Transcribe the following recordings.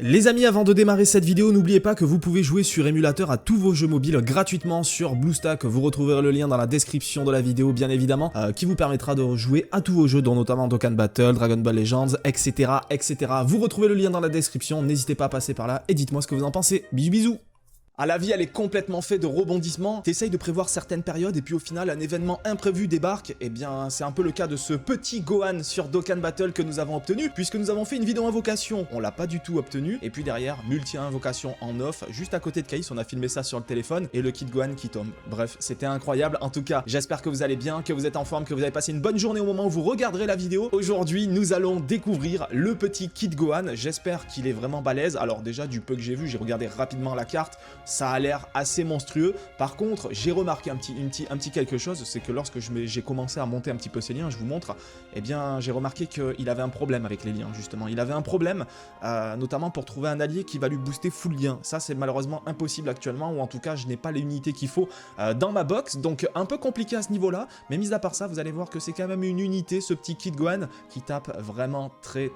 Les amis, avant de démarrer cette vidéo, n'oubliez pas que vous pouvez jouer sur émulateur à tous vos jeux mobiles gratuitement sur BlueStack. Vous retrouverez le lien dans la description de la vidéo, bien évidemment, qui vous permettra de jouer à tous vos jeux, dont notamment Dokkan Battle, Dragon Ball Legends, etc., etc. Vous retrouvez le lien dans la description, n'hésitez pas à passer par là et dites-moi ce que vous en pensez. Bisous bisous. Ah, la vie elle est complètement faite de rebondissements, t'essayes de prévoir certaines périodes et puis au final un événement imprévu débarque. Et bien c'est un peu le cas de ce petit Gohan sur Dokkan Battle que nous avons obtenu, puisque nous avons fait une vidéo invocation, on l'a pas du tout obtenu, et puis derrière multi-invocation en off, juste à côté de Kais, on a filmé ça sur le téléphone, et le kit Gohan qui tombe. Bref, c'était incroyable. En tout cas, j'espère que vous allez bien, que vous êtes en forme, que vous avez passé une bonne journée au moment où vous regarderez la vidéo. Aujourd'hui, nous allons découvrir le petit kit Gohan, j'espère qu'il est vraiment balèze. Alors déjà, du peu que j'ai vu, j'ai regardé rapidement la carte, ça a l'air assez monstrueux. Par contre, j'ai remarqué un petit quelque chose, c'est que lorsque j'ai commencé à monter un petit peu ces liens, je vous montre, eh bien j'ai remarqué qu'il avait un problème avec les liens, justement. Il avait un problème, notamment pour trouver un allié qui va lui booster full lien. Ça, c'est malheureusement impossible actuellement, ou en tout cas, je n'ai pas les unités qu'il faut dans ma box, donc un peu compliqué à ce niveau-là. Mais mis à part ça, vous allez voir que c'est quand même une unité, ce petit kit Gohan, qui tape vraiment très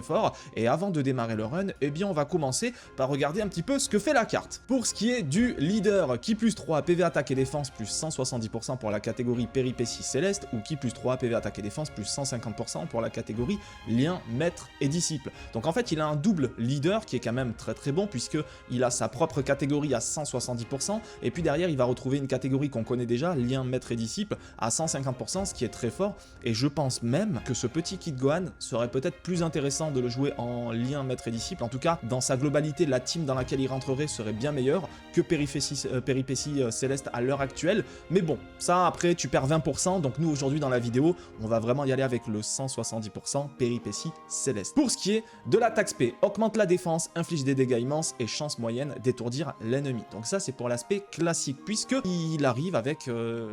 fort. Et avant de démarrer le run, eh bien on va commencer par regarder un petit peu ce que fait la carte. Pour ce qui est du leader, qui plus 3 PV attaque et défense plus 170% pour la catégorie péripéties céleste, ou qui plus 3 PV attaque et défense plus 150% pour la catégorie lien maître et disciple. Donc en fait il a un double leader qui est quand même très bon, puisque il a sa propre catégorie à 170%, et puis derrière il va retrouver une catégorie qu'on connaît déjà, lien maître et disciple, à 150%, ce qui est très fort. Et je pense même que ce petit kit Gohan serait peut-être plus intéressant de le jouer en lien maître et disciple. En tout cas dans sa globalité, la team dans laquelle il rentrerait serait bien meilleure que péripéties célestes à l'heure actuelle. Mais bon, ça après tu perds 20%, donc nous aujourd'hui dans la vidéo on va vraiment y aller avec le 170% péripéties célestes. Pour ce qui est de l'attaque spé, augmente la défense, inflige des dégâts immenses et chance moyenne d'étourdir l'ennemi. Donc ça c'est pour l'aspect classique, puisque il arrive avec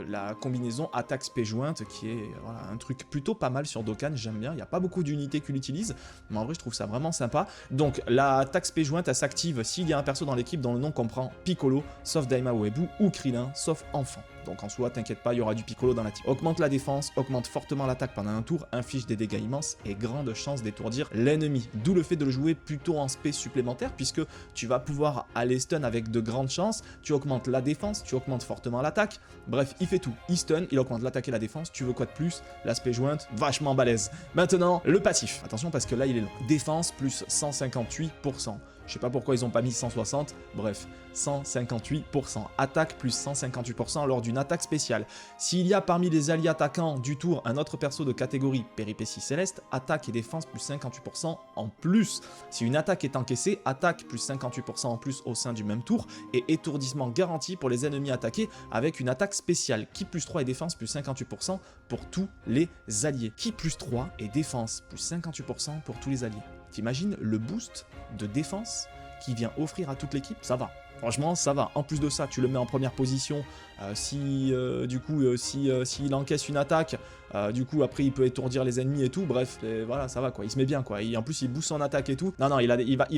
la combinaison attaque spé jointe, qui est voilà, un truc plutôt pas mal sur Dokkan, j'aime bien. Il n'y a pas beaucoup d'unités qui l'utilisent, mais en vrai je trouve ça vraiment sympa. Donc l'attaque spé jointe, elle s'active s'il y a un perso dans l'équipe dont le nom comprend Piccolo, sauf Daima Uebu, ou Krillin, sauf enfant. Donc en soi, t'inquiète pas, il y aura du Piccolo dans la team. Augmente la défense, augmente fortement l'attaque pendant un tour, inflige des dégâts immenses et grande chance d'étourdir l'ennemi. D'où le fait de le jouer plutôt en spé supplémentaire, puisque tu vas pouvoir aller stun avec de grandes chances, tu augmentes la défense, tu augmentes fortement l'attaque. Bref, il fait tout. Il stun, il augmente l'attaque et la défense, tu veux quoi de plus? L'aspect jointe, vachement balèze. Maintenant, le passif. Attention parce que là, il est long. Défense plus 158%. Je sais pas pourquoi ils ont pas mis 160, bref, 158%. Attaque plus 158% lors d'une attaque spéciale. S'il y a parmi les alliés attaquants du tour un autre perso de catégorie péripéties céleste, attaque et défense plus 58% en plus. Si une attaque est encaissée, attaque plus 58% en plus au sein du même tour, et étourdissement garanti pour les ennemis attaqués avec une attaque spéciale. Ki plus 3 et défense plus 58% pour tous les alliés. Ki plus 3 et défense plus 58% pour tous les alliés. T'imagines le boost de défense qui vient offrir à toute l'équipe? Ça va. Franchement, ça va. En plus de ça, tu le mets en première position. S'il encaisse une attaque, du coup, après, il peut étourdir les ennemis et tout. Bref, voilà, ça va, quoi. Il se met bien, quoi. En plus, il booste son attaque et tout. Non, il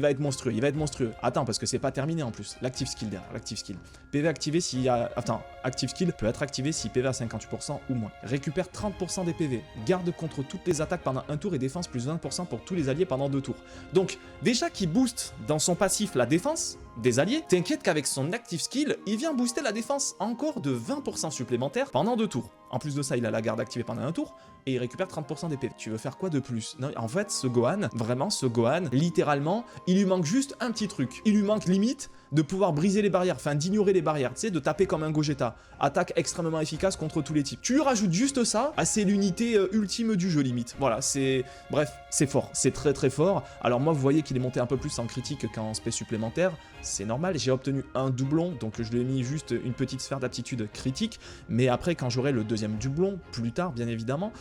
va être monstrueux. Il va être monstrueux. Attends, parce que c'est pas terminé, en plus. L'active skill derrière. L'active skill. PV activé s'il y a... Attends, active skill peut être activé si PV à 58% ou moins. Récupère 30% des PV. Garde contre toutes les attaques pendant un tour et défense plus 20% pour tous les alliés pendant 2 tours. Donc, déjà qu'il booste dans son passif la défense des alliés, t'inquiète qu'avec son active skill, il vient booster la défense encore de 20% supplémentaire pendant 2 tours. En plus de ça, il a la garde activée pendant un tour, et il récupère 30% des PV. Tu veux faire quoi de plus? Non, en fait, ce Gohan, vraiment, ce Gohan, littéralement, il lui manque juste un petit truc. Il lui manque limite de pouvoir briser les barrières, enfin d'ignorer les barrières, tu sais, de taper comme un Gogeta. Attaque extrêmement efficace contre tous les types. Tu lui rajoutes juste ça, c'est l'unité ultime du jeu limite. Voilà, c'est... Bref, c'est fort, c'est très fort. Alors moi, vous voyez qu'il est monté un peu plus en critique qu'en spé supplémentaire. C'est normal, j'ai obtenu un doublon, donc je lui ai mis juste une petite sphère d'aptitude critique. Mais après, quand j'aurai le deuxième doublon, plus tard bien évidemment,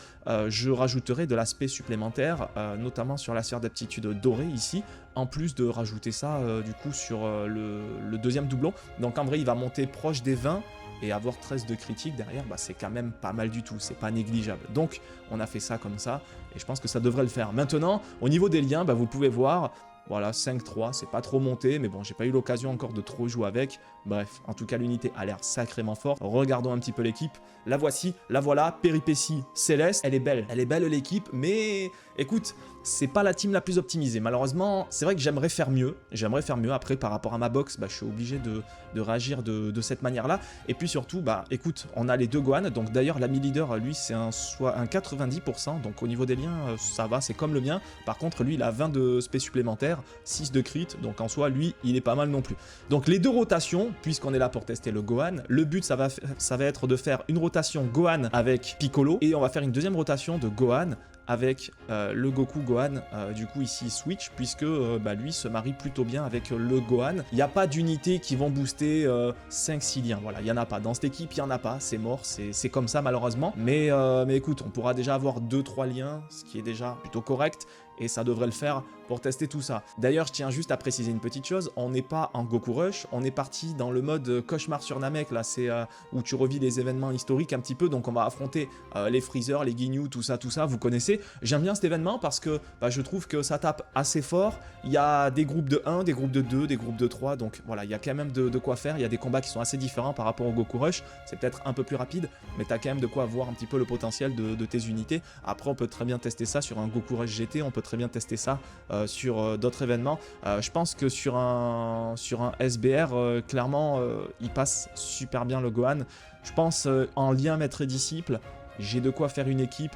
je rajouterai de l'aspect supplémentaire, notamment sur la sphère d'aptitude dorée ici, en plus de rajouter ça du coup sur le deuxième doublon. Donc en vrai il va monter proche des 20 et avoir 13 de critique derrière, bah, c'est quand même pas mal du tout, c'est pas négligeable. Donc on a fait ça comme ça et je pense que ça devrait le faire. Maintenant au niveau des liens, bah, vous pouvez voir, voilà, 5-3, c'est pas trop monté, mais bon, j'ai pas eu l'occasion encore de trop jouer avec. Bref, en tout cas, l'unité a l'air sacrément forte. Regardons un petit peu l'équipe. La voici, la voilà, péripéties céleste. Elle est belle l'équipe, mais écoute, c'est pas la team la plus optimisée. Malheureusement, c'est vrai que j'aimerais faire mieux. J'aimerais faire mieux. Après, par rapport à ma box, bah, je suis obligé de réagir de cette manière-là. Et puis surtout, bah, écoute, on a les deux Gohan. Donc d'ailleurs, l'ami leader, lui, c'est un 90%. Donc au niveau des liens, ça va, c'est comme le mien. Par contre, lui, il a 20 de spé supplémentaires, 6 de crit. Donc en soi, lui, il est pas mal non plus. Donc les deux rotations, puisqu'on est là pour tester le Gohan, le but, ça va être de faire une rotation Gohan avec Piccolo. Et on va faire une deuxième rotation de Gohan avec le Goku Gohan, du coup ici Switch, puisque bah, lui se marie plutôt bien avec le Gohan. Il n'y a pas d'unités qui vont booster 5-6 liens, voilà, il n'y en a pas. Dans cette équipe, il n'y en a pas, c'est mort, c'est comme ça malheureusement. Mais écoute, on pourra déjà avoir 2-3 liens, ce qui est déjà plutôt correct. Et ça devrait le faire pour tester tout ça. D'ailleurs, je tiens juste à préciser une petite chose, on n'est pas en Goku Rush, on est parti dans le mode cauchemar sur Namek, là, c'est où tu revis les événements historiques un petit peu, donc on va affronter les Freezer, les Ginyu, tout ça, vous connaissez. J'aime bien cet événement parce que bah, je trouve que ça tape assez fort, il y a des groupes de 1, des groupes de 2, des groupes de 3, donc voilà, il y a quand même de quoi faire, il y a des combats qui sont assez différents par rapport au Goku Rush, c'est peut-être un peu plus rapide, mais t'as quand même de quoi voir un petit peu le potentiel de tes unités. Après, on peut très bien tester ça sur un Goku Rush GT, on peut très bien tester ça sur d'autres événements. Je pense que sur un SBR, clairement, il passe super bien le Gohan. Je pense en lien maître et disciple, j'ai de quoi faire une équipe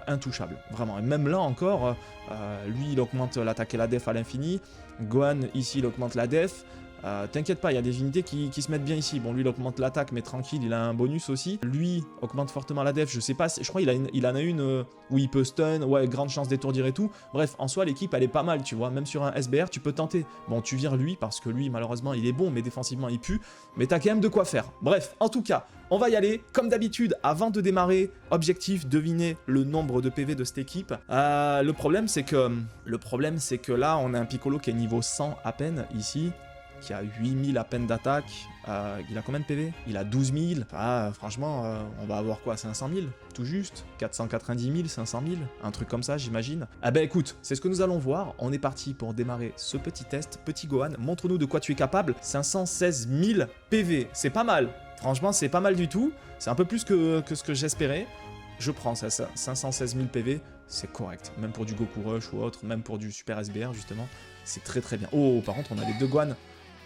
intouchable, vraiment. Et même là encore, lui, il augmente l'attaque et la def à l'infini. Gohan, ici, il augmente la def. T'inquiète pas, il y a des unités qui se mettent bien ici. Bon, lui, il augmente l'attaque, mais tranquille, il a un bonus aussi. Lui, augmente fortement la def, je sais pas, je crois il en a une où il peut stun, ouais, grande chance d'étourdir et tout. Bref, en soi, l'équipe, elle est pas mal, tu vois. Même sur un SBR, tu peux tenter. Bon, tu vires lui, parce que lui, malheureusement, il est bon, mais défensivement, il pue. Mais t'as quand même de quoi faire. Bref, en tout cas, on va y aller. Comme d'habitude, avant de démarrer, objectif, deviner le nombre de PV de cette équipe. Le problème, c'est que là, on a un Piccolo qui est niveau 100 à peine, ici, qui a 8000 à peine d'attaque. Il a combien de PV? Il a 12 000. Ah, franchement, on va avoir quoi? 500 000? Tout juste? 490 000, 500 000? Un truc comme ça, j'imagine. Ah ben écoute, c'est ce que nous allons voir. On est parti pour démarrer ce petit test. Petit Gohan, montre-nous de quoi tu es capable. 516 000 PV, c'est pas mal. Franchement, c'est pas mal du tout. C'est un peu plus que ce que j'espérais. Je prends ça, 516 000 PV, c'est correct. Même pour du Goku Rush ou autre, même pour du Super SBR, justement, c'est très très bien. Oh, par contre, on a les deux Gohan.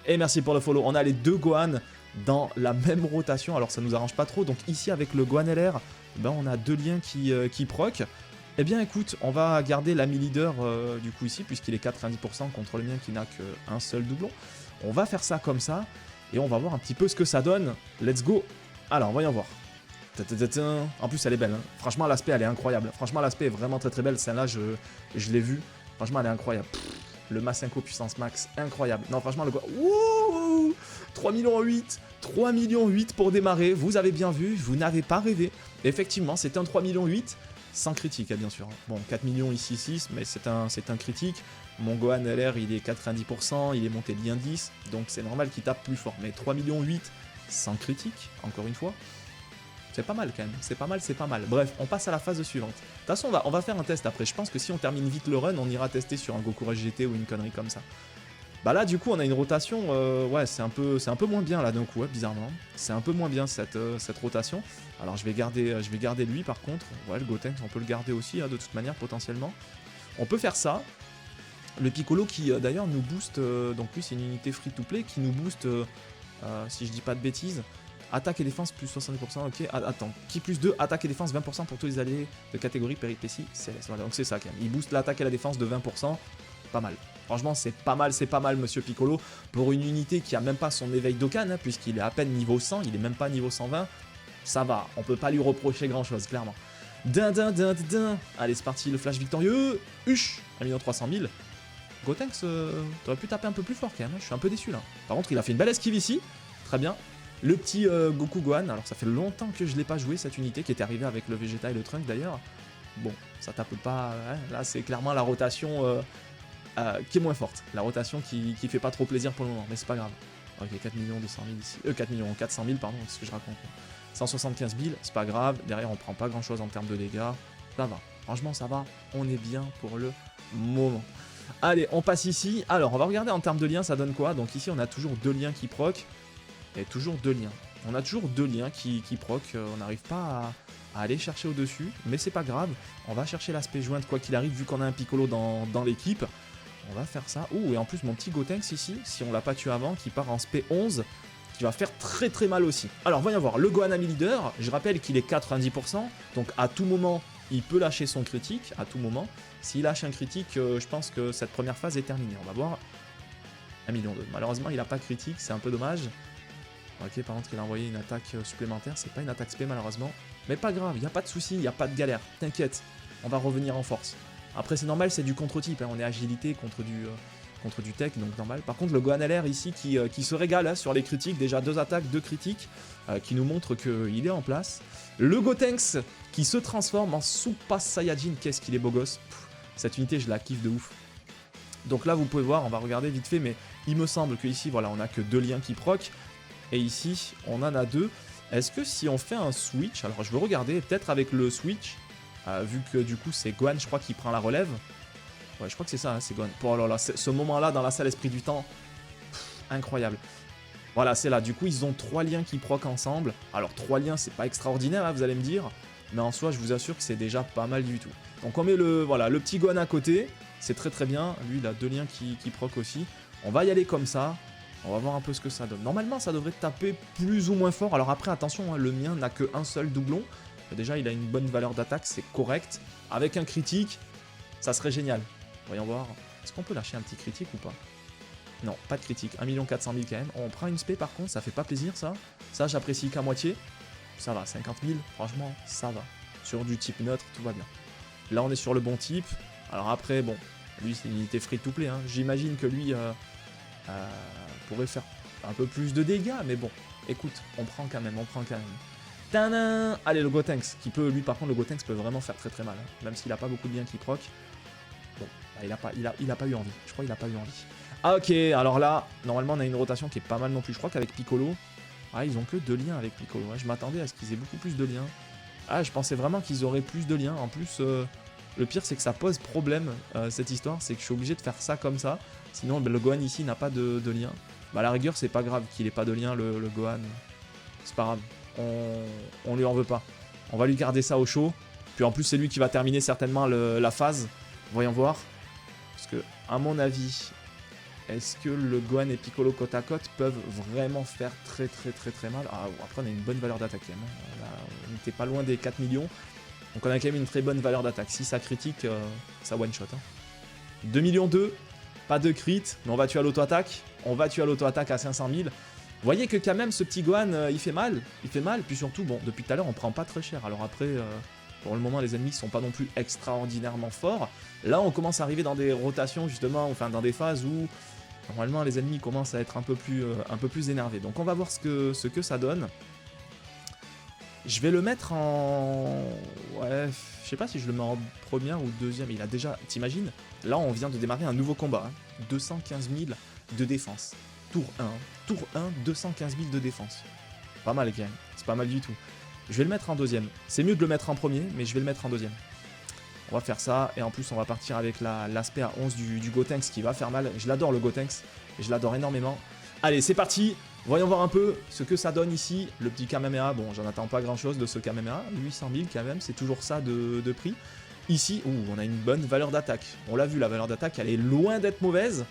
Et merci pour le follow. On a les deux Gohan dans la même rotation. Alors, ça nous arrange pas trop. Donc, ici, avec le Gohan LR, ben, on a deux liens qui proc. Eh bien, écoute, on va garder l'ami leader, du coup, ici, puisqu'il est 90% contre le mien qui n'a qu'un seul doublon. On va faire ça comme ça. Et on va voir un petit peu ce que ça donne. Let's go. Alors, voyons voir. En plus, elle est belle. Hein. Franchement, l'aspect, elle est incroyable. Franchement, l'aspect est vraiment très très belle. Celle-là, je l'ai vue. Franchement, elle est incroyable. Le Masenko puissance max, incroyable. Non, franchement, le... Wouh, 3 millions 8. 3 millions 8 pour démarrer. Vous avez bien vu, vous n'avez pas rêvé. Effectivement, c'est un 3 millions 8. Sans critique, hein, bien sûr. Bon, 4 millions ici, 6, mais c'est un critique. Mon Gohan LR, il est 90%, il est monté de lien 10, donc c'est normal qu'il tape plus fort. Mais 3 millions 8 sans critique, encore une fois. C'est pas mal quand même, c'est pas mal, c'est pas mal. Bref, on passe à la phase suivante. De toute façon, on va faire un test après. Je pense que si on termine vite le run, on ira tester sur un Goku Rush GT ou une connerie comme ça. Bah là, du coup, on a une rotation, ouais, c'est un peu moins bien là d'un coup, ouais, bizarrement. C'est un peu moins bien cette rotation. Alors je vais garder lui par contre. Ouais, le Gotenks, on peut le garder aussi, hein, de toute manière, potentiellement. On peut faire ça. Le Piccolo qui, d'ailleurs, nous booste, donc lui, c'est une unité free-to-play qui nous booste, si je dis pas de bêtises, attaque et défense plus 70%, ok, attends, qui plus 2, attaque et défense 20% pour tous les alliés de catégorie péripétie céleste. Voilà, donc c'est ça quand même. Il booste l'attaque et la défense de 20%, pas mal. Franchement, c'est pas mal, monsieur Piccolo, pour une unité qui a même pas son éveil d'Okan, hein, puisqu'il est à peine niveau 100, il est même pas niveau 120, ça va, on peut pas lui reprocher grand chose, clairement. Allez, c'est parti, le flash victorieux, 1 300 000. Gotenks, t'aurais pu taper un peu plus fort quand même, hein, je suis un peu déçu là. Par contre, il a fait une belle esquive ici, très bien. Le petit Goku Gohan, alors ça fait longtemps que je l'ai pas joué cette unité qui est arrivée avec le Vegeta et le Trunk d'ailleurs. Bon, ça tape pas, hein, là c'est clairement la rotation qui est moins forte. La rotation qui fait pas trop plaisir pour le moment, mais c'est pas grave. Ok, 4 200 000 ici, 4 400 000 pardon, c'est ce que je raconte. 175 000, c'est pas grave, derrière on prend pas grand chose en termes de dégâts, ça va. Franchement ça va, on est bien pour le moment. Allez, on passe ici. Alors, on va regarder en termes de liens, ça donne quoi. Donc ici, on a toujours deux liens qui proc. Et toujours deux liens. On a toujours 2 liens qui proc, on n'arrive pas à aller chercher au-dessus, mais c'est pas grave. On va chercher l'aspect jointe quoi qu'il arrive, vu qu'on a un Piccolo dans l'équipe. On va faire ça. Oh, et en plus mon petit Gotenks ici, si on l'a pas tué avant, qui part en SP 11, qui va faire très très mal aussi. Alors voyons voir, le Gohan Ami Leader, je rappelle qu'il est 90%, donc à tout moment, il peut lâcher son critique, à tout moment. S'il lâche un critique, je pense que cette première phase est terminée. On va voir. 1,2 million. Malheureusement, il n'a pas critique, c'est un peu dommage. Ok, par contre, il a envoyé une attaque supplémentaire, c'est pas une attaque spé malheureusement. Mais pas grave, il n'y a pas de souci, il n'y a pas de galère, t'inquiète, on va revenir en force. Après c'est normal, c'est du contre-type, hein. On est agilité contre du tech, donc normal. Par contre le Gohan LR ici qui se régale hein, sur les critiques, déjà 2 attaques, 2 critiques, qui nous montrent qu'il est en place. Le Gotenks qui se transforme en Super Saiyajin, qu'est-ce qu'il est beau gosse. Pff, cette unité je la kiffe de ouf. Donc là vous pouvez voir, on va regarder vite fait, mais il me semble que ici voilà, on a que 2 liens qui proc, et ici on en a 2. Est-ce que si on fait un switch, alors je veux regarder, peut-être avec le switch, vu que du coup c'est Gohan je crois qui prend la relève. Ouais je crois que c'est ça, hein, c'est Gohan. Oh là là, ce moment-là dans la salle Esprit du Temps, incroyable. Voilà c'est là, du coup ils ont 3 liens qui proc ensemble. Alors 3 liens c'est pas extraordinaire hein, vous allez me dire, mais en soi je vous assure que c'est déjà pas mal du tout. Donc on met le petit Gohan à côté, c'est très très bien, lui il a 2 liens qui proc aussi. On va y aller comme ça. On va voir un peu ce que ça donne. Normalement, ça devrait taper plus ou moins fort. Alors après, attention, hein, le mien n'a qu'un seul doublon. Déjà, il a une bonne valeur d'attaque, c'est correct. Avec un critique, ça serait génial. Voyons voir. Est-ce qu'on peut lâcher un petit critique ou pas? Non, pas de critique. 1 400 000 quand même. On prend une spé par contre, ça fait pas plaisir ça. Ça, j'apprécie qu'à moitié. Ça va, 50 000, franchement, ça va. Sur du type neutre, tout va bien. Là, on est sur le bon type. Alors après, bon, lui, c'est une unité free-to-play. Hein. J'imagine que lui... pourrait faire un peu plus de dégâts, mais bon, écoute, on prend quand même. Tadam! Allez, le Gotenks, qui peut, lui par contre, le Gotenks peut vraiment faire très très mal, hein, même s'il a pas beaucoup de liens qui proc. Bon, bah, il a pas eu envie, je crois qu'il a pas eu envie. Ah ok, alors là, normalement on a une rotation qui est pas mal non plus, je crois qu'avec Piccolo, ah ils ont que 2 liens avec Piccolo, ouais, je m'attendais à ce qu'ils aient beaucoup plus de liens. Ah, je pensais vraiment qu'ils auraient plus de liens, en plus... Le pire, c'est que ça pose problème, cette histoire, c'est que je suis obligé de faire ça comme ça. Sinon, le Gohan ici n'a pas de lien. Bah, à la rigueur, c'est pas grave qu'il ait pas de lien, le Gohan. C'est pas grave. On lui en veut pas. On va lui garder ça au chaud. Puis en plus, c'est lui qui va terminer certainement la phase. Voyons voir. Parce que, à mon avis, est-ce que le Gohan et Piccolo côte à côte peuvent vraiment faire très mal? Ah, après, on a une bonne valeur d'attaque. Hein. On n'était pas loin des 4 millions. Donc on a quand même une très bonne valeur d'attaque. Si ça critique, ça one shot. Hein. 2 millions 2, pas de crit, mais on va tuer à l'auto-attaque. On va tuer à l'auto-attaque à 500 000. Vous voyez que quand même ce petit Gohan, il fait mal. Il fait mal, puis surtout, bon, depuis tout à l'heure, on prend pas très cher. Alors après, pour le moment, les ennemis sont pas non plus extraordinairement forts. Là, on commence à arriver dans des rotations, justement, enfin dans des phases où, normalement, les ennemis commencent à être un peu plus énervés. Donc on va voir ce que ça donne. Je vais le mettre en... Ouais, je sais pas si je le mets en première ou deuxième. Il a déjà... T'imagines? Là, on vient de démarrer un nouveau combat. Hein. 215 000 de défense. Tour 1. Tour 1, 215 000 de défense. Pas mal, quand même. C'est pas mal du tout. Je vais le mettre en deuxième. C'est mieux de le mettre en premier, mais je vais le mettre en deuxième. On va faire ça. Et en plus, on va partir avec l'aspect à 11 du Gotenks qui va faire mal. Je l'adore, le Gotenks. Et je l'adore énormément. Allez, c'est parti. Voyons voir un peu ce que ça donne ici. Le petit Kamehameha, bon, j'en attends pas grand chose de ce Kamehameha. 800 000 quand même, c'est toujours ça de prix. Ici, on a une bonne valeur d'attaque. On l'a vu, la valeur d'attaque, elle est loin d'être mauvaise.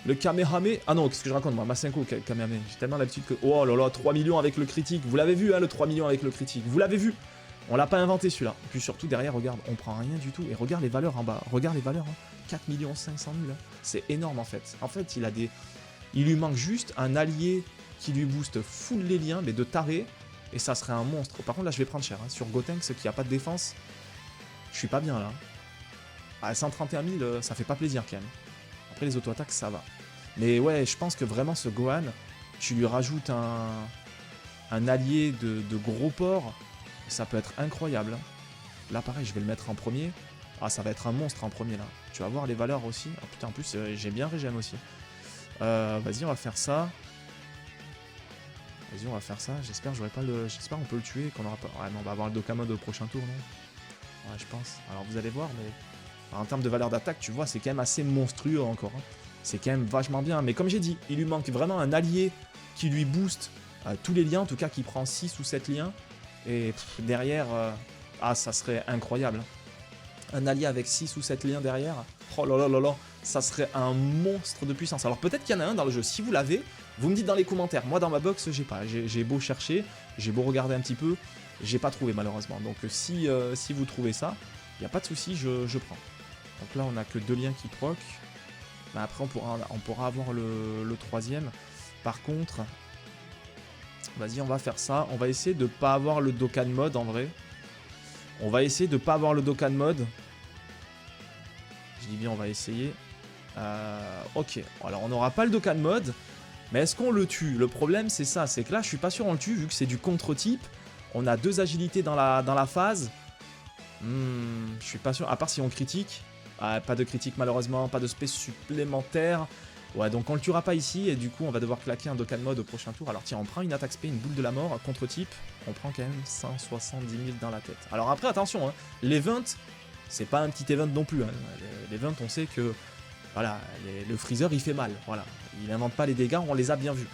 Le Kamehameha... Ah non, qu'est-ce que je raconte, moi? Masenko Kamehameha. J'ai tellement l'habitude que... Oh là là, 3 millions avec le critique. Vous l'avez vu, hein, le 3 millions avec le critique. Vous l'avez vu. On l'a pas inventé, celui-là. Puis surtout, derrière, regarde, on prend rien du tout. Et regarde les valeurs en bas. Regarde les valeurs, hein. 4 500 000. Hein. C'est énorme, en fait. En fait, il a des... Il lui manque juste un allié qui lui booste full les liens, mais de taré, et ça serait un monstre. Par contre, là, je vais prendre cher. Hein. Sur Gotenks, qui a pas de défense, je suis pas bien, là. À 131 000, ça fait pas plaisir, quand même. Après, les auto-attaques, ça va. Mais ouais, je pense que vraiment, ce Gohan, tu lui rajoutes un allié de gros porc, ça peut être incroyable. Hein. Là, pareil, je vais le mettre en premier. Ah, ça va être un monstre en premier, là. Tu vas voir les valeurs aussi. Ah, putain, en plus, j'ai bien régène aussi. Vas-y, on va faire ça. Vas-y, on va faire ça. J'espère j'espère on peut le tuer, qu'on aura pas... Ouais, mais on va avoir le Dokkamon au prochain tour, non? Ouais, je pense. Alors, vous allez voir, mais... En termes de valeur d'attaque, tu vois, c'est quand même assez monstrueux encore. Hein. C'est quand même vachement bien. Mais comme j'ai dit, il lui manque vraiment un allié qui lui booste tous les liens, en tout cas, qui prend 6 ou 7 liens. Et derrière, ah, ça serait incroyable. Un allié avec 6 ou 7 liens derrière, oh là là là là, ça serait un monstre de puissance. Alors peut-être qu'il y en a un dans le jeu, si vous l'avez, vous me dites dans les commentaires. Moi dans ma box, j'ai pas, j'ai beau chercher, j'ai beau regarder un petit peu, j'ai pas trouvé malheureusement. Donc si vous trouvez ça, il n'y a pas de souci, je prends. Donc là on a que 2 liens qui proc. Mais après on pourra avoir le troisième. Par contre, vas-y on va faire ça, on va essayer de pas avoir le Dokkan mode en vrai. On va essayer de pas avoir le Dokkan mode. Je dis bien on va essayer. Ok, alors on n'aura pas le Dokkan mode. Mais est-ce qu'on le tue? Le problème c'est ça, c'est que là je suis pas sûr on le tue vu que c'est du contre-type. On a 2 agilités dans la phase. Je suis pas sûr, à part si on critique. Pas de critique malheureusement, pas de space supplémentaire. Ouais, donc on le tuera pas ici et du coup on va devoir claquer un Dokkan mode au prochain tour. Alors tiens, on prend une attaque spé, une boule de la mort, contre-type. On prend quand même 170 000 dans la tête. Alors après attention, hein, l'event, c'est pas un petit event non plus. Hein. L'event, on sait que voilà, le freezer il fait mal. Voilà, il invente pas les dégâts, on les a bien vus.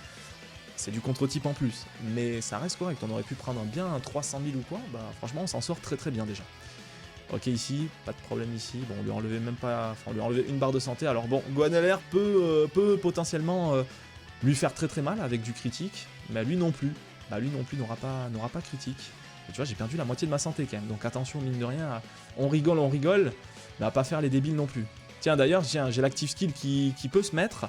C'est du contre-type en plus, mais ça reste correct. On aurait pu prendre bien un 300 000 ou quoi. Bah franchement, on s'en sort très très bien déjà. Ok, ici, pas de problème ici. Bon, on lui a enlevé même pas... Enfin, on lui a enlevé une barre de santé. Alors bon, Gohan LR peut potentiellement lui faire très très mal avec du critique. Mais lui non plus. Bah lui non plus n'aura pas critique. Et tu vois, j'ai perdu la moitié de ma santé quand même. Donc attention, mine de rien, on rigole. Mais à pas faire les débiles non plus. Tiens, d'ailleurs, j'ai l'active skill qui peut se mettre.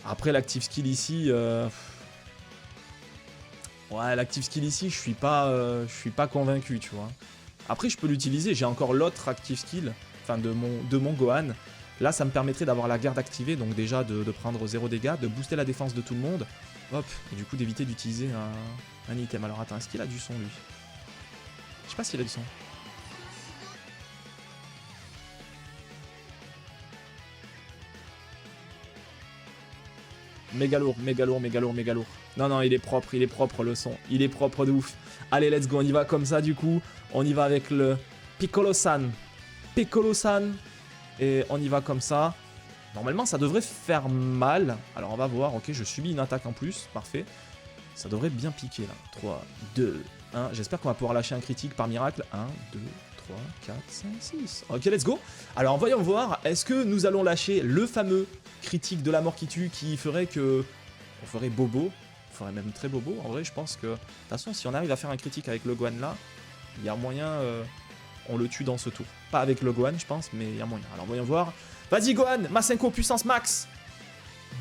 Après, l'active skill ici... Ouais, l'active skill ici, je suis pas convaincu, tu vois. Après, je peux l'utiliser, j'ai encore l'autre active skill, enfin de mon Gohan. Là, ça me permettrait d'avoir la garde activée, donc déjà de prendre 0 dégâts, de booster la défense de tout le monde. Hop, et du coup d'éviter d'utiliser un item. Alors attends, est-ce qu'il a du son, lui? Je sais pas s'il a du son. Méga lourd. Non, il est propre le son. Il est propre de ouf. Allez, let's go, on y va comme ça du coup. On y va avec le Piccolo-san. Et on y va comme ça. Normalement, ça devrait faire mal. Alors, on va voir. Ok, je subis une attaque en plus. Parfait. Ça devrait bien piquer là. 3, 2, 1. J'espère qu'on va pouvoir lâcher un critique par miracle. 1, 2, 3, 4, 5, 6. Ok, let's go. Alors, voyons voir. Est-ce que nous allons lâcher le fameux critique de la mort qui tue qui ferait que... On ferait bobo. On ferait même très bobo. En vrai, je pense que... De toute façon, si on arrive à faire un critique avec le Gohan là, il y a moyen... on le tue dans ce tour. Pas avec le Gohan, je pense, mais il y a moyen. Alors, voyons voir. Vas-y, Gohan, Masenko puissance max.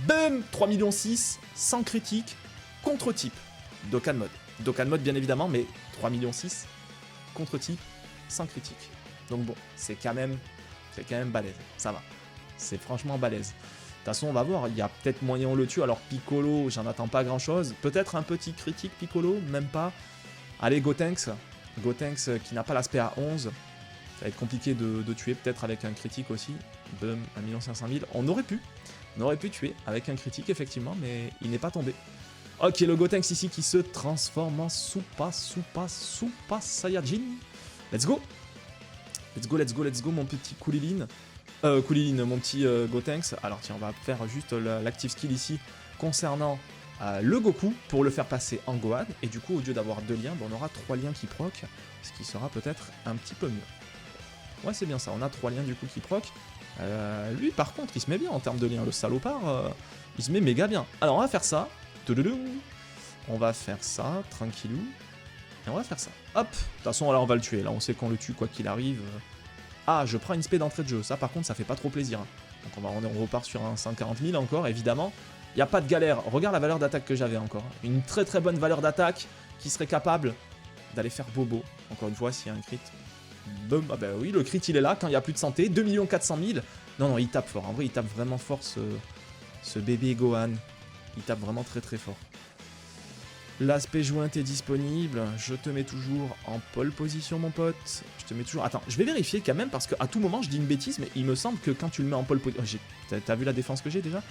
Boom, 3 millions 6, sans critique, contre-type. Dokkan mode, bien évidemment, mais 3 millions 6, contre-type, sans critique. Donc bon, c'est quand même balèze. Ça va. C'est franchement balèze. De toute façon, on va voir. Il y a peut-être moyen on le tue. Alors, Piccolo, j'en attends pas grand-chose. Peut-être un petit critique, Piccolo, même pas. Allez, Gotenks. Gotenks qui n'a pas l'aspect à 11. Ça va être compliqué de tuer, peut-être avec un critique aussi. Boom, 1 500 000. On aurait pu tuer avec un critique, effectivement, mais il n'est pas tombé. Ok, le Gotenks ici qui se transforme en Super Saiyajin. Let's go, mon petit Kulilin. Mon petit Gotenks. Alors tiens, on va faire juste l'active skill ici concernant le Goku pour le faire passer en Gohan. Et du coup, au lieu d'avoir 2 liens, on aura 3 liens qui proc, ce qui sera peut-être un petit peu mieux. Ouais, c'est bien ça, on a 3 liens du coup qui proc. Lui, par contre, il se met bien en termes de liens. Le salopard, il se met méga bien. Alors, on va faire ça. On va faire ça, tranquillou. Et on va faire ça. Hop. De toute façon, là, on va le tuer. Là, on sait qu'on le tue quoi qu'il arrive. Ah, je prends une spé d'entrée de jeu. Ça, par contre, ça fait pas trop plaisir. Donc, on repart sur un 140 000 encore, évidemment. Il n'y a pas de galère. Regarde la valeur d'attaque que j'avais encore. Une très très bonne valeur d'attaque qui serait capable d'aller faire bobo. Encore une fois, s'il y a un crit. Boum. Ah bah oui, le crit, il est là quand il n'y a plus de santé. 2 400 000. Non, il tape fort. En vrai, il tape vraiment fort ce bébé Gohan. Il tape vraiment très très fort. L'aspect jointe est disponible. Je te mets toujours en pole position, mon pote. Je te mets toujours... Attends, je vais vérifier quand même parce qu'à tout moment, je dis une bêtise, mais il me semble que quand tu le mets en pole position... Oh, t'as vu la défense que j'ai déjà?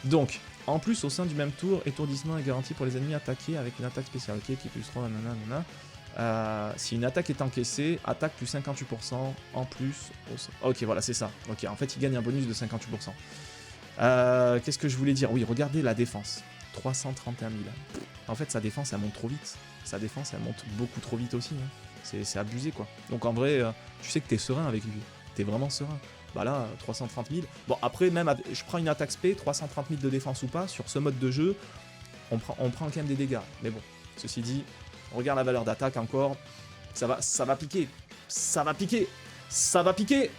Donc, en plus, au sein du même tour, étourdissement est garanti pour les ennemis attaqués avec une attaque spéciale. Ok, qui plus 3, nanana. Si une attaque est encaissée, attaque plus 58% en plus. Ok, voilà, c'est ça. Ok, en fait, il gagne un bonus de 58%. Qu'est-ce que je voulais dire? Oui, regardez la défense. 331 000. En fait, sa défense, elle monte trop vite. Sa défense, elle monte beaucoup trop vite aussi. Hein. C'est abusé, quoi. Donc, en vrai, tu sais que t'es serein avec lui. T'es vraiment serein. Bah là, 330 000. Bon, après, même, je prends une attaque spé, 330 000 de défense ou pas, sur ce mode de jeu, on prend quand même des dégâts. Mais bon, ceci dit, on regarde la valeur d'attaque encore. Ça va piquer. Ça va piquer. Ça va piquer.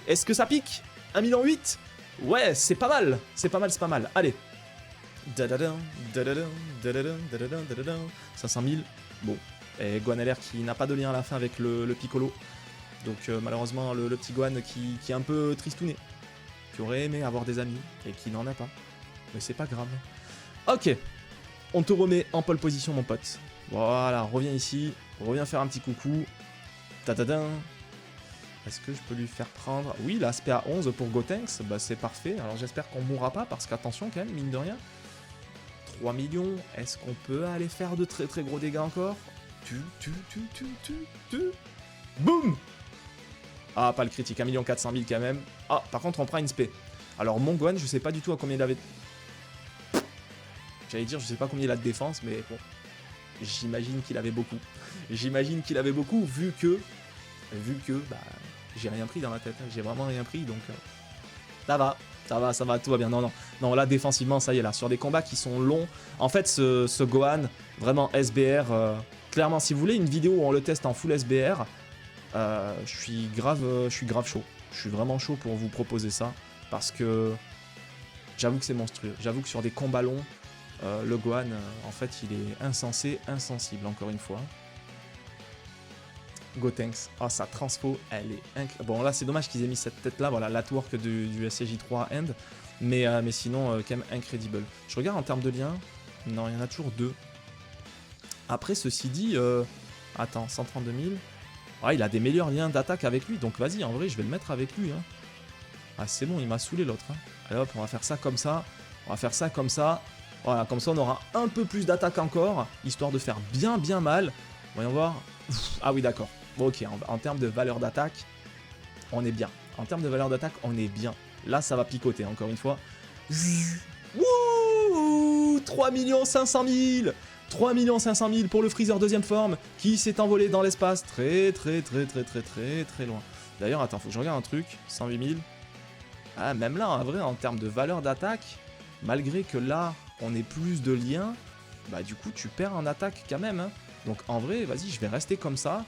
Est-ce que ça pique 1,8 million? Ouais, c'est pas mal. C'est pas mal, c'est pas mal. Allez. 500 000. Bon. Et Gohan LR qui n'a pas de lien à la fin avec le Piccolo. Donc malheureusement, le petit Gohan qui est un peu tristouné. Qui aurait aimé avoir des amis et qui n'en a pas. Mais c'est pas grave. Ok. On te remet en pole position, mon pote. Voilà, reviens ici. Reviens faire un petit coucou. Tadadin. Est-ce que je peux lui faire prendre... Oui, l'aspect à 11 pour Gotenks, bah c'est parfait. Alors j'espère qu'on mourra pas, parce qu'attention quand même, mine de rien. 3 millions, est-ce qu'on peut aller faire de très très gros dégâts encore? Boum. Ah, pas le critique, 1 400 000 quand même. Ah, par contre, on prend une spé. Alors mon Gohan, je sais pas du tout à combien il avait... J'allais dire, je sais pas combien il a de défense, mais bon... J'imagine qu'il avait beaucoup. J'imagine qu'il avait beaucoup, vu que, bah, j'ai rien pris dans la tête, hein. J'ai vraiment rien pris, donc ça va, tout va bien. Non, là, défensivement, ça y est, là, sur des combats qui sont longs, en fait, ce Gohan, vraiment SBR, clairement, si vous voulez une vidéo où on le teste en full SBR, je suis grave chaud. Je suis vraiment chaud pour vous proposer ça, parce que j'avoue que c'est monstrueux. J'avoue que sur des combats longs, le Gohan, en fait, il est insensé, insensible, encore une fois. Gotenks, oh, sa transfo, elle est incroyable. Bon, là, c'est dommage qu'ils aient mis cette tête-là, voilà, l'atwork du SCJ3 End, mais sinon, quand même, incredible. Je regarde en termes de liens, non, il y en a toujours 2. Après, ceci dit, attends, 132 000, ouais, il a des meilleurs liens d'attaque avec lui, donc vas-y, en vrai, je vais le mettre avec lui. Hein. Ah, c'est bon, il m'a saoulé l'autre. Hein. Allez hop, on va faire ça comme ça, on va faire ça comme ça. Voilà, comme ça on aura un peu plus d'attaque encore, histoire de faire bien mal. Voyons voir. Ah oui, d'accord. Bon, ok, en termes de valeur d'attaque, on est bien. En termes de valeur d'attaque, on est bien. Là, ça va picoter, encore une fois. Wouh, 3 500 000 3 500 000 pour le Freezer deuxième forme, qui s'est envolé dans l'espace très loin. D'ailleurs, attends, faut que je regarde un truc. 108 000. Ah, même là, en vrai, en termes de valeur d'attaque, malgré que là... on ait plus de liens, bah du coup tu perds en attaque quand même. Hein. Donc en vrai, vas-y, je vais rester comme ça,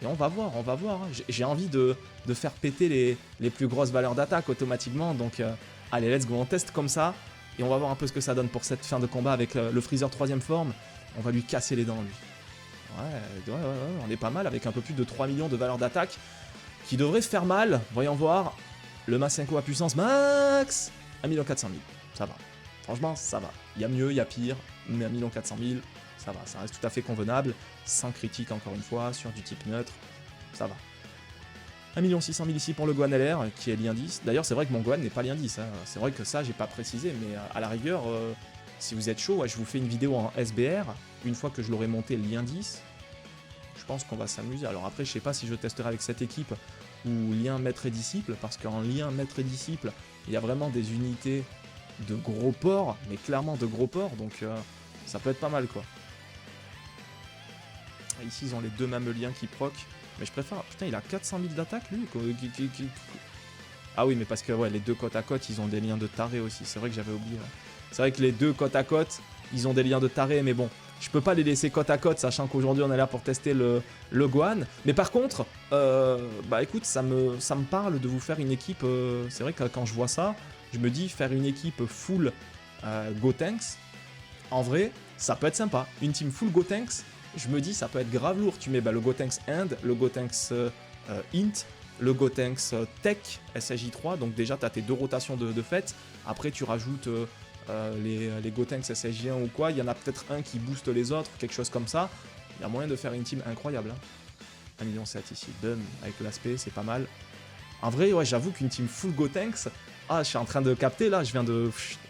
et on va voir. Hein. J'ai envie de faire péter les plus grosses valeurs d'attaque automatiquement, donc allez, let's go, on teste comme ça, et on va voir un peu ce que ça donne pour cette fin de combat avec le Freezer troisième forme. On va lui casser les dents, lui. Ouais, on est pas mal, avec un peu plus de 3 millions de valeurs d'attaque, qui devrait faire mal, voyons voir. Le Masenko à puissance max, 1 400 000, ça va. Franchement, ça va. Il y a mieux, il y a pire, mais 1 400 000, ça va. Ça reste tout à fait convenable. Sans critique, encore une fois, sur du type neutre, ça va. 1 600 000 ici pour le Gohan LR, qui est lien 10. D'ailleurs, c'est vrai que mon Gohan n'est pas lien 10. Hein. C'est vrai que ça, j'ai pas précisé, mais à la rigueur, si vous êtes chaud, ouais, je vous fais une vidéo en SBR. Une fois que je l'aurai monté lien 10, je pense qu'on va s'amuser. Alors après, je sais pas si je testerai avec cette équipe ou lien maître et disciple, parce qu'en lien maître et disciple, il y a vraiment des unités de gros ports, mais clairement de gros ports, donc ça peut être pas mal, quoi. Ici, ils ont les deux mêmes liens qui proc, mais je préfère... Putain, il a 400 000 d'attaque, lui. Ah oui, mais parce que ouais, les deux côte à côte, ils ont des liens de taré aussi. C'est vrai que j'avais oublié. Ouais. C'est vrai que les deux côte à côte, ils ont des liens de taré, mais bon, je peux pas les laisser côte à côte, sachant qu'aujourd'hui, on est là pour tester le Gohan. Mais par contre, bah écoute, ça me parle de vous faire une équipe... c'est vrai que quand je vois ça, je me dis, faire une équipe full Gotenks, en vrai, ça peut être sympa. Une team full Gotenks, je me dis, ça peut être grave lourd. Tu mets le Gotenks End, le Gotenks Int, le Gotenks Tech, SSJ3, donc déjà, tu as tes deux rotations de fait. Après, tu rajoutes les Gotenks SSJ1 ou quoi. Il y en a peut-être un qui booste les autres, quelque chose comme ça. Il y a moyen de faire une team incroyable. Hein. 1,7 million ici, boom, avec l'aspect, c'est pas mal. En vrai, ouais, j'avoue qu'une team full Gotenks, ah, je suis en train de capter, là, je viens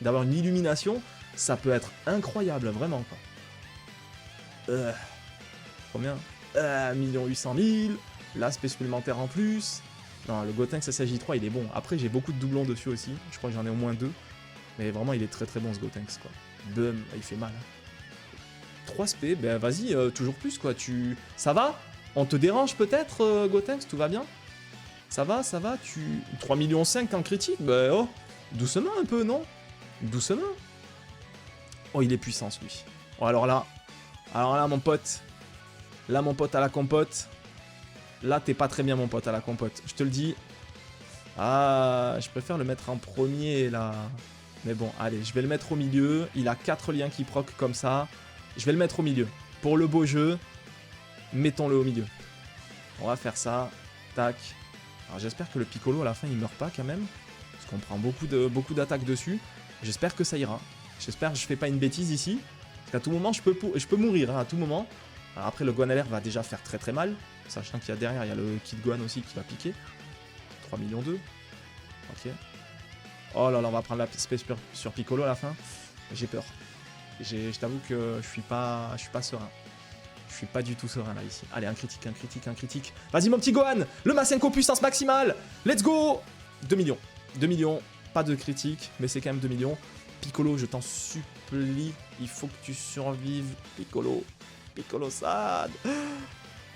d'avoir une illumination, ça peut être incroyable, vraiment, quoi. Combien 1 800 000, l'aspect supplémentaire en plus. Non, le Gotenks SSJ3, il est bon. Après, j'ai beaucoup de doublons dessus aussi, je crois que j'en ai au moins 2, mais vraiment, il est très bon, ce Gotenks, quoi. Boum, il fait mal. 3 SP, ben vas-y, toujours plus quoi. Ça va? On te dérange peut-être, Gotenks? Tout va bien? Ça va, tu... 3,5 millions en critique? Ben oh, doucement un peu, non? Doucement. Oh, il est puissance, lui. Oh, alors là, mon pote. Là, mon pote à la compote. Là, t'es pas très bien, mon pote à la compote. Je te le dis. Ah, je préfère le mettre en premier, là. Mais bon, allez, je vais le mettre au milieu. Il a 4 liens qui proc comme ça. Je vais le mettre au milieu. Pour le beau jeu, mettons-le au milieu. On va faire ça. Tac. Alors, j'espère que le Piccolo, à la fin, il meurt pas, quand même. Parce qu'on prend beaucoup d'attaques dessus. J'espère que ça ira. J'espère que je fais pas une bêtise ici. Parce qu'à tout moment, je peux mourir, hein, à tout moment. Alors après, le Gohan LR va déjà faire très mal. Sachant qu'il y a derrière, il y a le Kid Gohan aussi qui va piquer. 3 millions 2. Ok. Oh là là, on va prendre la space sur Piccolo à la fin. J'ai peur. Je t'avoue que je suis pas serein. Je suis pas du tout serein là ici. Allez, un critique. Vas-y mon petit Gohan. Le Masenko puissance maximale. Let's go. 2 millions. 2 millions. Pas de critique, mais c'est quand même 2 millions. Piccolo, je t'en supplie. Il faut que tu survives. Piccolo sad.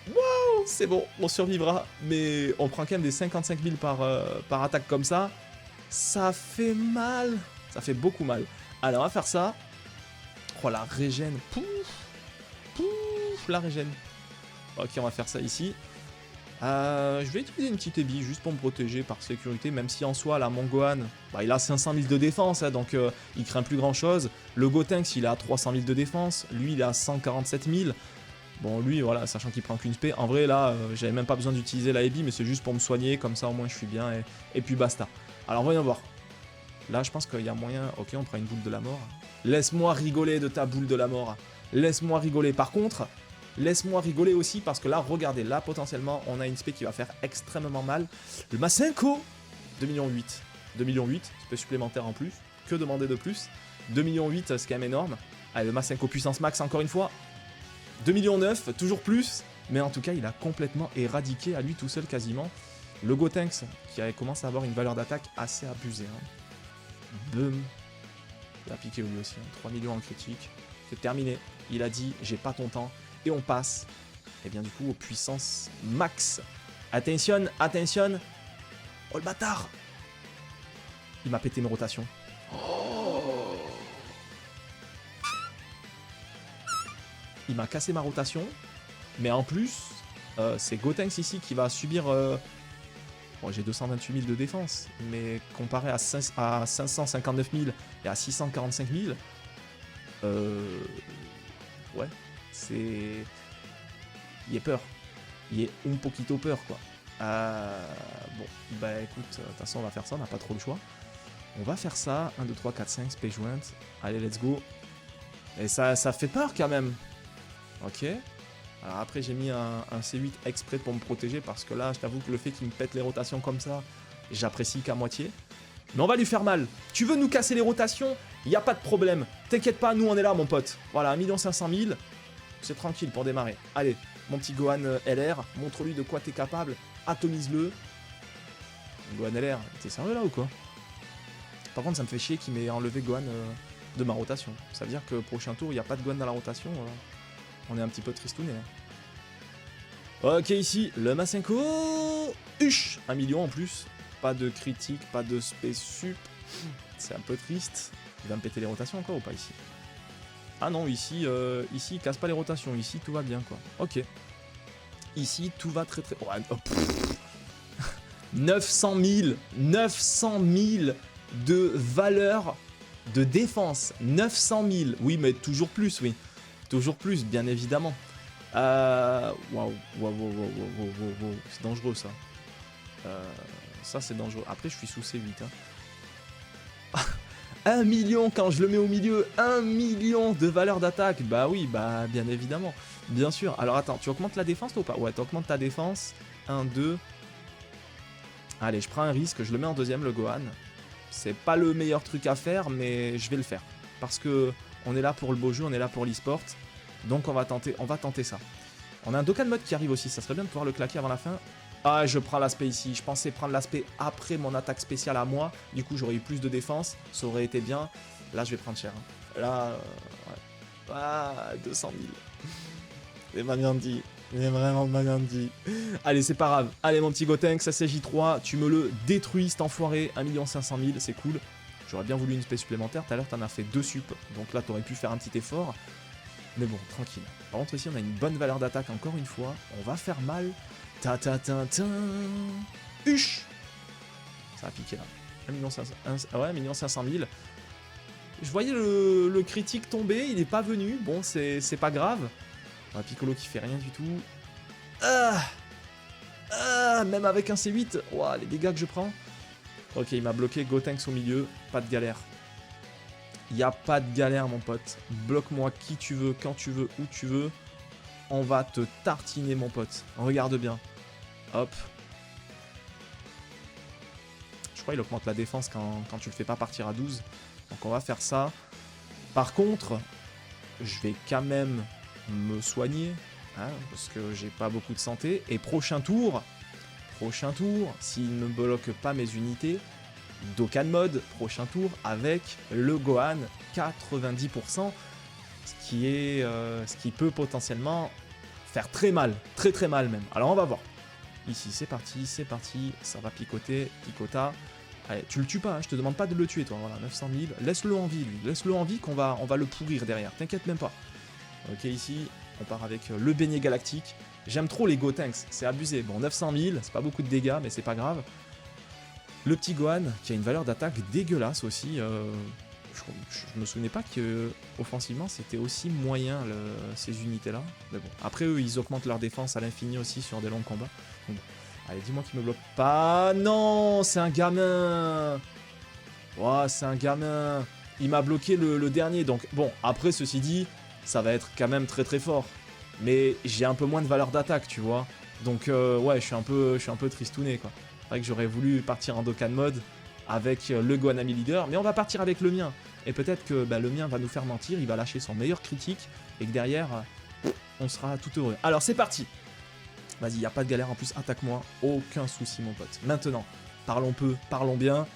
Wow, c'est bon, on survivra. Mais on prend quand même des 55 000 par attaque comme ça. Ça fait mal. Ça fait beaucoup mal. Alors, on va faire ça. Oh, la régène. Pouf, la régène. Ok, on va faire ça ici. Je vais utiliser une petite ébie juste pour me protéger par sécurité, même si en soi, là, mon Gohan, bah, il a 500 000 de défense, hein, donc il craint plus grand chose. Le Gotenks, il a 300 000 de défense. Lui, il a 147 000. Bon, lui, voilà, sachant qu'il prend qu'une spé. En vrai, là, j'avais même pas besoin d'utiliser la ébie, mais c'est juste pour me soigner, comme ça, au moins, je suis bien, et puis basta. Alors, voyons voir. Là, je pense qu'il y a moyen... Ok, on prend une boule de la mort. Laisse-moi rigoler de ta boule de la mort. Laisse-moi rigoler. Par contre... Laisse-moi rigoler aussi parce que là, regardez, là potentiellement, on a une spé qui va faire extrêmement mal. Le Masenko, 2,8 millions. 2,8 millions, spé supplémentaire en plus. Que demander de plus? 2,8 millions, c'est quand même énorme. Allez, le Masenko puissance max encore une fois. 2,9 millions, toujours plus. Mais en tout cas, il a complètement éradiqué à lui tout seul quasiment. Le Gotenks, qui commence à avoir une valeur d'attaque assez abusée. Hein. Boum. Il a piqué lui aussi. Hein. 3 millions en critique. C'est terminé. Il a dit, j'ai pas ton temps. Et on passe, et bien du coup, aux puissances max. Attention. Oh le bâtard. Il m'a pété mes rotations. Oh. Il m'a cassé ma rotation. Mais en plus, c'est Gotenks ici qui va subir... Bon, j'ai 228 000 de défense. Mais comparé à 559 000 et à 645 000... Ouais... C'est... Il est peur. Il est un poquito peur, quoi. Bon, bah écoute, de toute façon, on va faire ça, on n'a pas trop le choix. On va faire ça. 1, 2, 3, 4, 5, space joint. Allez, let's go. Et ça fait peur, quand même. Ok. Alors après, j'ai mis un C8 exprès pour me protéger, parce que là, je t'avoue que le fait qu'il me pète les rotations comme ça, j'apprécie qu'à moitié. Mais on va lui faire mal. Tu veux nous casser les rotations? Il n'y a pas de problème. T'inquiète pas, nous, on est là, mon pote. Voilà, 1 500 000. C'est tranquille pour démarrer. Allez, mon petit Gohan LR, montre-lui de quoi t'es capable, atomise-le. Gohan LR, t'es sérieux là ou quoi? Par contre, ça me fait chier qu'il m'ait enlevé Gohan de ma rotation. Ça veut dire que prochain tour, il n'y a pas de Gohan dans la rotation. On est un petit peu tristouné. Hein. Ok, ici, le Masenko. 1 million en plus. Pas de critique, pas de space sup. C'est un peu triste. Il va me péter les rotations encore ou pas ici? Ah non, ici, il casse pas les rotations. Ici, tout va bien, quoi. Ok. Ici, tout va très... Oh, oh, 900 000 de valeur de défense. 900 000. Oui, mais toujours plus, oui. Toujours plus, bien évidemment. Waouh. C'est dangereux, ça. Ça, c'est dangereux. Après, je suis sous C8, hein. 1 million quand je le mets au milieu, 1 million de valeur d'attaque. Bah oui, bah bien évidemment. Bien sûr. Alors attends, tu augmentes la défense ou pas? Ouais, tu augmentes ta défense. 1, 2. Allez, je prends un risque, je le mets en deuxième, le Gohan. C'est pas le meilleur truc à faire, mais je vais le faire. Parce que on est là pour le beau jeu, on est là pour l'e-sport. Donc on va tenter ça. On a un Dokkan Mode qui arrive aussi, ça serait bien de pouvoir le claquer avant la fin. Ah, je prends l'aspect ici. Je pensais prendre l'aspect après mon attaque spéciale à moi. Du coup, j'aurais eu plus de défense. Ça aurait été bien. Là, je vais prendre cher. Hein. Là, ouais. Ah, 200 000. C'est pas bien dit. C'est vraiment pas bien dit. Allez, c'est pas grave. Allez, mon petit Gotenks, ça c'est J3. Tu me le détruis, cet enfoiré. 1 500 000, c'est cool. J'aurais bien voulu une spé supplémentaire. Tout à l'heure, t'en as fait 2 sup. Donc là, t'aurais pu faire un petit effort. Mais bon, tranquille. Par contre, ici, on a une bonne valeur d'attaque encore une fois. On va faire mal. Ta-ta-ta-ta. Huch. Ça a piqué là. 1 500 000. Ouais, 1 500 000. Je voyais le critique tomber. Il n'est pas venu. Bon, c'est pas grave. Un Piccolo qui fait rien du tout. Même avec un C8. Ouah, les dégâts que je prends. Ok, il m'a bloqué. Gotenks au milieu. Pas de galère. Il n'y a pas de galère, mon pote. Bloque-moi qui tu veux, quand tu veux, où tu veux. On va te tartiner, mon pote. Regarde bien. Hop. Je crois qu'il augmente la défense quand tu le fais pas partir à 12. Donc on va faire ça. Par contre, je vais quand même me soigner. Hein, parce que j'ai pas beaucoup de santé. Et prochain tour, s'il ne bloque pas mes unités... Dokkan Mode, prochain tour, avec le Gohan 90%, ce qui peut potentiellement faire très mal, très mal même. Alors on va voir. Ici, c'est parti, ça va picoter, picota. Allez, tu le tues pas, hein, je te demande pas de le tuer toi, voilà, 900 000. Laisse-le en vie, lui, laisse-le en vie qu'on va le pourrir derrière, t'inquiète même pas. Ok, ici, on part avec le beignet galactique. J'aime trop les Gotenks, c'est abusé. Bon, 900 000, c'est pas beaucoup de dégâts, mais c'est pas grave. Le petit Gohan, qui a une valeur d'attaque dégueulasse aussi. Je me souvenais pas que offensivement c'était aussi moyen ces unités-là. Mais bon, après eux, ils augmentent leur défense à l'infini aussi sur des longs combats. Donc, bon. Allez, dis-moi qu'il me bloque pas. Non, c'est un gamin. Oh, c'est un gamin. Il m'a bloqué le dernier. Donc, bon, après, ceci dit, ça va être quand même très fort. Mais j'ai un peu moins de valeur d'attaque, tu vois. Donc, ouais, je suis un peu tristouné, quoi. C'est vrai que j'aurais voulu partir en Dokkan Mode avec le Gohan Ami Leader, mais on va partir avec le mien. Et peut-être que le mien va nous faire mentir, il va lâcher son meilleur critique, et que derrière, on sera tout heureux. Alors c'est parti. Vas-y, il n'y a pas de galère, en plus attaque-moi, aucun souci mon pote. Maintenant, parlons peu, parlons bien,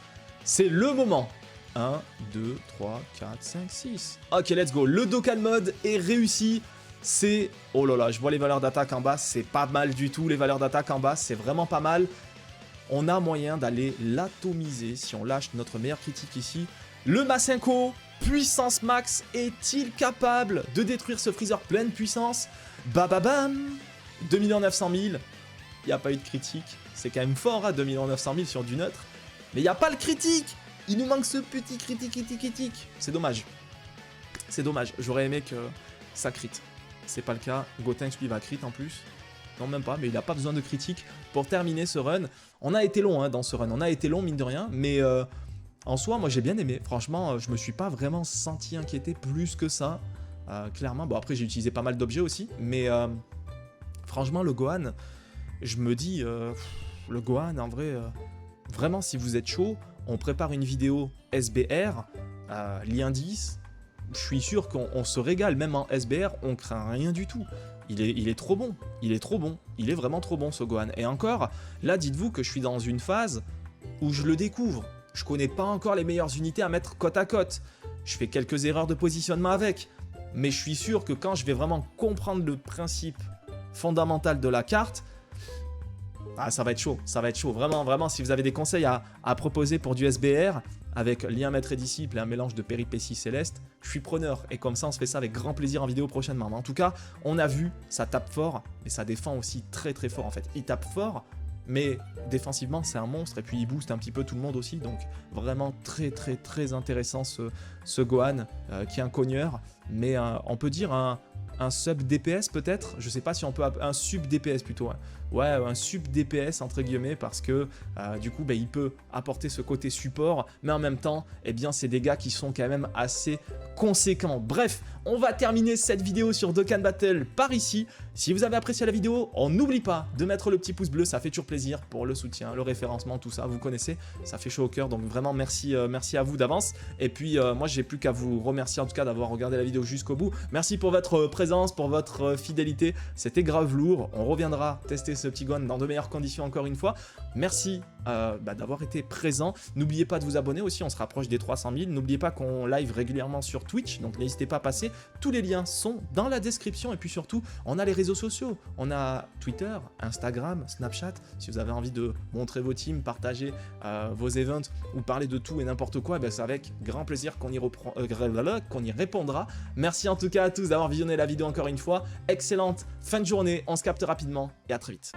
c'est le moment. 1, 2, 3, 4, 5, 6. Ok, let's go, le Dokkan Mode est réussi. C'est... Oh là là, je vois les valeurs d'attaque en bas, c'est pas mal du tout, les valeurs d'attaque en bas, c'est vraiment pas mal. On a moyen d'aller l'atomiser si on lâche notre meilleur critique ici. Le Masenko, puissance max, est-il capable de détruire ce Freezer pleine puissance? Bababam, 2 900 000. Il n'y a pas eu de critique. C'est quand même fort, hein, 2 900 000 sur du neutre. Mais il n'y a pas le critique. Il nous manque ce petit critique. C'est dommage. C'est dommage. J'aurais aimé que ça crit. C'est pas le cas. Gotenks lui va crit en plus. Non, même pas, mais il n'a pas besoin de critique pour terminer ce run. On a été long hein, dans ce run, on a été long mine de rien, mais en soi, moi j'ai bien aimé. Franchement, je me suis pas vraiment senti inquiété plus que ça, clairement. Bon, après j'ai utilisé pas mal d'objets aussi, mais franchement, le Gohan, je me dis, le Gohan, en vrai, vraiment, si vous êtes chaud, on prépare une vidéo SBR, lien 10. Je suis sûr qu'on se régale, même en SBR, on craint rien du tout. Il est trop bon, il est vraiment trop bon ce Gohan. Et encore, là dites-vous que je suis dans une phase où je le découvre. Je connais pas encore les meilleures unités à mettre côte à côte. Je fais quelques erreurs de positionnement avec. Mais je suis sûr que quand je vais vraiment comprendre le principe fondamental de la carte, ça va être chaud, Vraiment, si vous avez des conseils à proposer pour du SBR, avec lien maître et disciple et un mélange de péripéties célestes, je suis preneur. Et comme ça, on se fait ça avec grand plaisir en vidéo prochainement. Mais en tout cas, on a vu, ça tape fort, mais ça défend aussi très fort en fait. Il tape fort, mais défensivement, c'est un monstre. Et puis, il booste un petit peu tout le monde aussi. Donc, vraiment très intéressant ce Gohan, qui est un cogneur. Mais on peut dire un sub DPS peut-être, je sais pas si on peut un sub DPS plutôt, hein. Ouais, un sub DPS entre guillemets, parce que du coup il peut apporter ce côté support, mais en même temps, eh bien c'est des gars qui sont quand même assez conséquents. Bref, on va terminer cette vidéo sur Dokkan Battle par ici. Si vous avez apprécié la vidéo, on n'oublie pas de mettre le petit pouce bleu, ça fait toujours plaisir pour le soutien, le référencement, tout ça, vous connaissez, ça fait chaud au cœur, donc vraiment merci à vous d'avance. Et puis moi j'ai plus qu'à vous remercier en tout cas d'avoir regardé la vidéo jusqu'au bout. Merci pour votre présence, pour votre fidélité, c'était grave lourd. On reviendra tester ce petit gun dans de meilleures conditions encore une fois. Merci d'avoir été présent. N'oubliez pas de vous abonner aussi, on se rapproche des 300 000. N'oubliez pas qu'on live régulièrement sur Twitch, donc n'hésitez pas à passer. Tous les liens sont dans la description et puis surtout, on a les réseaux sociaux. On a Twitter, Instagram, Snapchat. Si vous avez envie de montrer vos teams, partager vos events ou parler de tout et n'importe quoi, c'est avec grand plaisir qu'on y répondra. Merci en tout cas à tous d'avoir visionné la vidéo encore une fois. Excellente fin de journée, on se capte rapidement et à très vite.